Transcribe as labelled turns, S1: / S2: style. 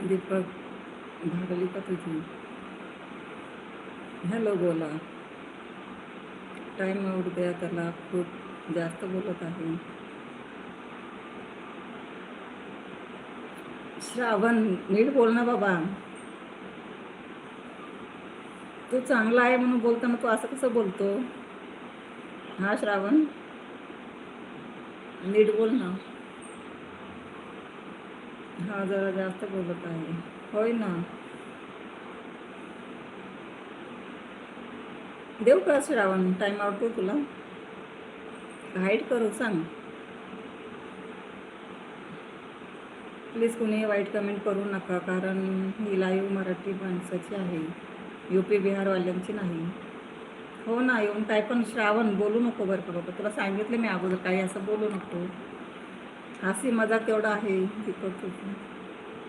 S1: दीपक भागली का तुझी? हॅलो, बोला. टाइम आउट द्या त्याला, खूप जास्त बोलत आहे. श्रावण, नीट बोल ना बाबा. तू चांगला आहे म्हणून बोलताना तू असं कसं बोलतो? हा श्रावण, नीट बोल ना. हा जरा जास्त बोलत आहे. होय ना. देऊ का श्रावण? टाइम आउट देऊ तुला? हाईट करू सांग. प्लीज कुणी वाईट कमेंट करू नका, कारण ही लाईव्ह मराठी माणसाची आहे, UP बिहारवाल्यांची नाही. हो ना, येऊन काय पण श्रावण बोलू नको बरं का बाबा. तुला सांगितलं मी अगोदर, काही असं बोलू नको. हसी मजाक तेवढा आहे दीपक तुझं.